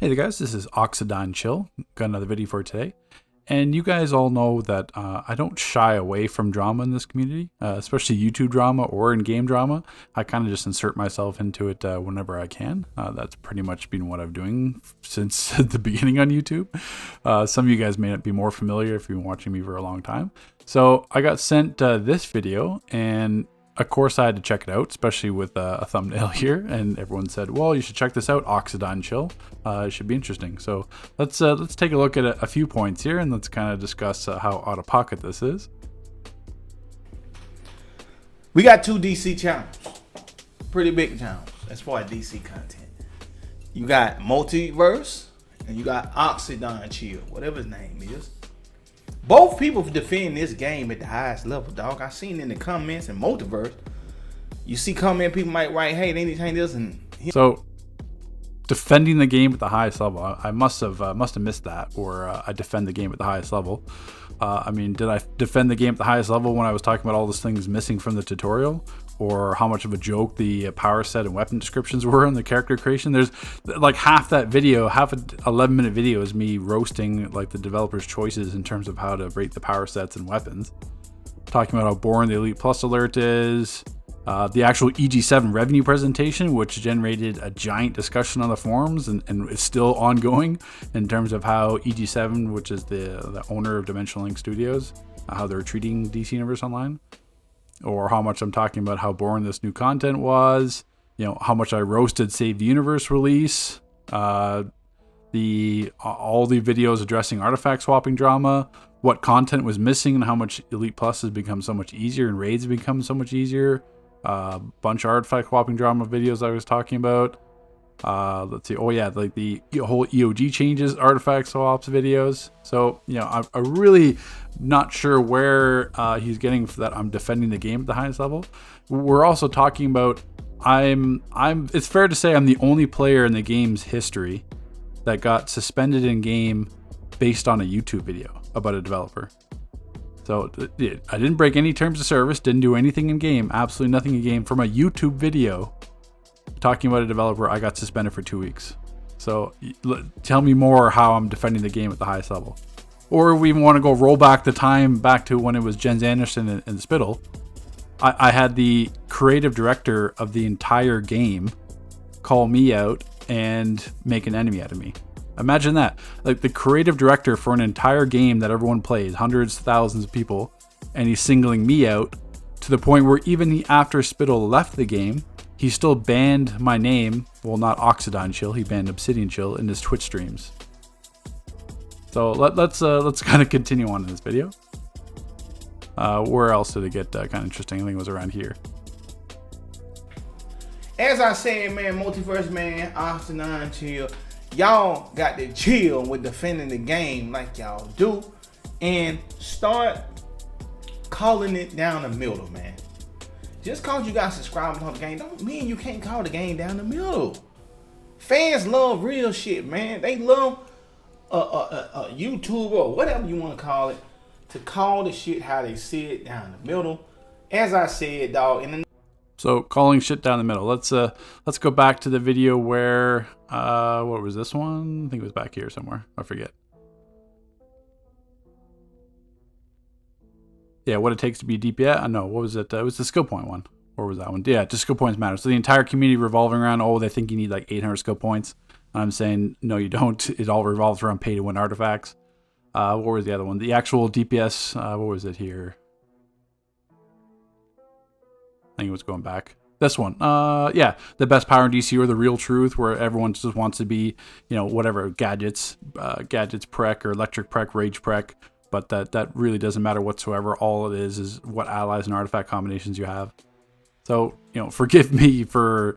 Hey there guys, this is Oxidine Chill. Got another video for today. And you guys all know that I don't shy away from drama in this community, especially YouTube drama or in-game drama. I kind of just insert myself into it whenever I can. That's pretty much been what I'm doing since the beginning on YouTube. Some of you guys may not be more familiar if you've been watching me for a long time. So I got sent this video, and of course I had to check it out, especially with a thumbnail here, and everyone said, well, you should check this out, Oxidine Chill. It should be interesting. So let's take a look at a few points here, and let's kind of discuss how out of pocket this is. We got two DC channels, pretty big channels as far as DC content. You got Multiverse and you got Oxidine Chill, whatever his name is. Both people defend this game at the highest level, dog. I seen in the comments in Multiverse, you see comment people might write, hey, they need to change this, and so defending the game at the highest level, I must have missed that, or I defend the game at the highest level. I mean, did I defend the game at the highest level when I was talking about all those things missing from the tutorial, or how much of a joke the power set and weapon descriptions were in the character creation? There's like half that video, half an 11-minute video is me roasting like the developer's choices in terms of how to rate the power sets and weapons. Talking about how boring the Elite Plus alert is, the actual EG7 revenue presentation, which generated a giant discussion on the forums and is still ongoing in terms of how EG7, which is the owner of Dimensional Link Studios, how they're treating DC Universe Online. Or how much I'm talking about how boring this new content was, you know, how much I roasted Save the Universe release, all the videos addressing artifact swapping drama, what content was missing and how much Elite Plus has become so much easier and raids have become so much easier, bunch of artifact swapping drama videos I was talking about. Let's see. Oh yeah, like the whole EOG changes, artifact swaps videos. So, you know, I'm really not sure where he's getting for that. I'm defending the game at the highest level. We're also talking about it's fair to say I'm the only player in the game's history that got suspended in game based on a YouTube video about a developer. So I didn't break any terms of service, didn't do anything in game, absolutely nothing in game. From a YouTube video talking about a developer, I got suspended for 2 weeks. So tell me more how I'm defending the game at the highest level. Or if we want to go roll back the time back to when it was Jens Anderson and Spittle, I had the creative director of the entire game call me out and make an enemy out of me. Imagine that. Like the creative director for an entire game that everyone plays, hundreds, thousands of people, and he's singling me out to the point where even after Spittle left the game, he still banned my name. Well, not Oxidine Chill. He banned Obsidian Chill in his Twitch streams. So let's kind of continue on in this video. Where else did it get kind of interesting? I think it was around here. as I said, man, Multiverse, man, Oxidine Chill, y'all got to chill with defending the game like y'all do and start calling it down the middle, man. Just cause you got subscribers on the game don't mean you can't call the game down the middle. Fans love real shit, man. They love a YouTuber or whatever you want to call it to call the shit how they see it down the middle. As I said, dog. So calling shit down the middle. Let's go back to the video where what was this one? I think it was back here somewhere. I forget. Yeah, what it takes to be a DPS. No, what was it? It was the skill point one. Or was that one? Yeah, just skill points matter. So the entire community revolving around, oh, they think you need like 800 skill points. I'm saying, no, you don't. It all revolves around pay to win artifacts. What was the other one? The actual DPS, what was it here? I think it was going back. This one. Yeah, the best power in DC or the real truth, where everyone just wants to be, you know, whatever, gadgets prec or electric prec, rage prec. But that really doesn't matter whatsoever. All it is what allies and artifact combinations you have. So, you know, forgive me for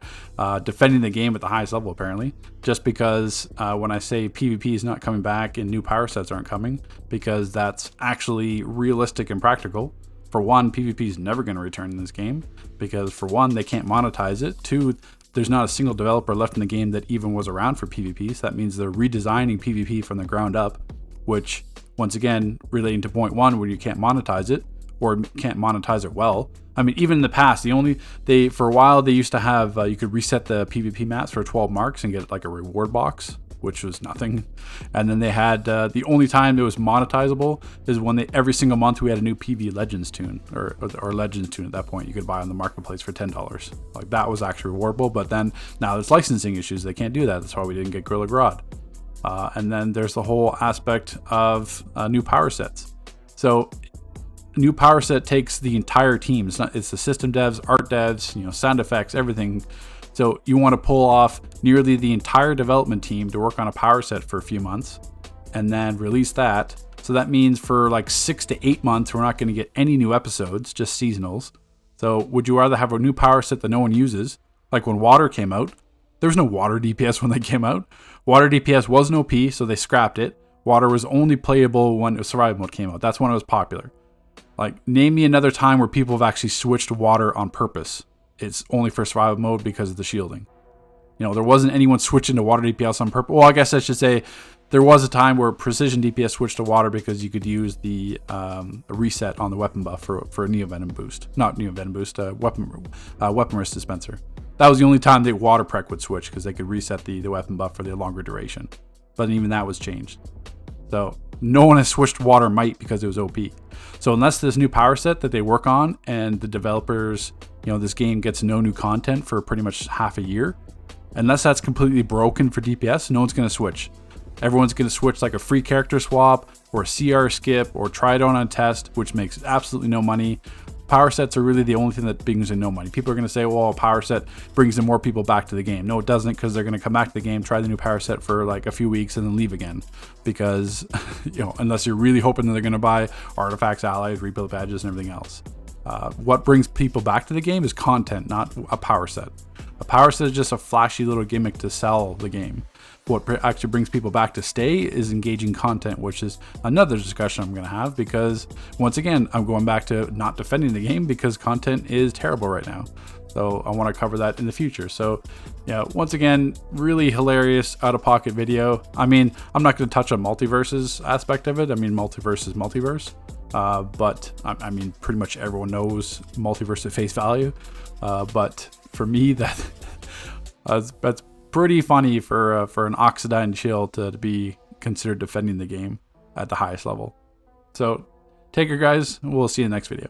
defending the game at the highest level, apparently. Just because when I say PvP is not coming back and new power sets aren't coming, because that's actually realistic and practical. For one, PvP is never going to return in this game, because for one, they can't monetize it. Two, there's not a single developer left in the game that even was around for PvP. So that means they're redesigning PvP from the ground up, which, once again, relating to point one, where you can't monetize it, or can't monetize it well. I mean, even in the past, for a while they used to have, you could reset the PvP maps for 12 marks and get like a reward box. which was nothing. And then they had the only time it was monetizable is when every single month we had a new PV Legends tune or Legends tune. At that point, you could buy on the marketplace for $10. Like that was actually rewardable. But then now there's licensing issues; they can't do that. That's why we didn't get Gorilla Grodd. And then there's the whole aspect of new power sets. So new power set takes the entire team. It's the system devs, art devs, sound effects, everything. So you want to pull off nearly the entire development team to work on a power set for a few months and then release that. So that means for like 6 to 8 months, we're not going to get any new episodes, just seasonals. So would you rather have a new power set that no one uses? Like when Water came out, there was no Water DPS when they came out. Water DPS wasn't OP, so they scrapped it. Water was only playable when survival mode came out. That's when it was popular. Like, name me another time where people have actually switched to Water on purpose. It's only for survival mode because of the shielding. There wasn't anyone switching to Water DPS on purpose. Well, I guess I should say there was a time where Precision DPS switched to Water because you could use the reset on the weapon buff for a Neovenom boost. Not Neovenom boost, weapon risk dispenser. That was the only time the Water Prec would switch because they could reset the weapon buff for the longer duration. But even that was changed. So no one has switched to Water Might because it was OP. So unless this new power set that they work on and the developers, this game gets no new content for pretty much half a year, unless that's completely broken for DPS, no one's going to switch. Everyone's going to switch like a free character swap or a CR skip or try it on test, which makes absolutely no money. Power sets are really the only thing that brings in no money. People are going to say, well, a power set brings in more people back to the game. No, it doesn't, because they're going to come back to the game, try the new power set for like a few weeks and then leave again. Because, unless you're really hoping that they're going to buy artifacts, allies, rebuild badges, and everything else. What brings people back to the game is content, not a power set. A power set is just a flashy little gimmick to sell the game. What actually brings people back to stay is engaging content, which is another discussion I'm going to have, because once again, I'm going back to not defending the game because content is terrible right now. So I want to cover that in the future. So yeah, once again, really hilarious out-of-pocket video. I mean, I'm not going to touch on multiverses aspect of it. I mean, multiverse is multiverse. But I mean, pretty much everyone knows multiverse at face value. But for me, that's pretty funny for an Oxidine Chill to be considered defending the game at the highest level. So take care, guys. We'll see you in the next video.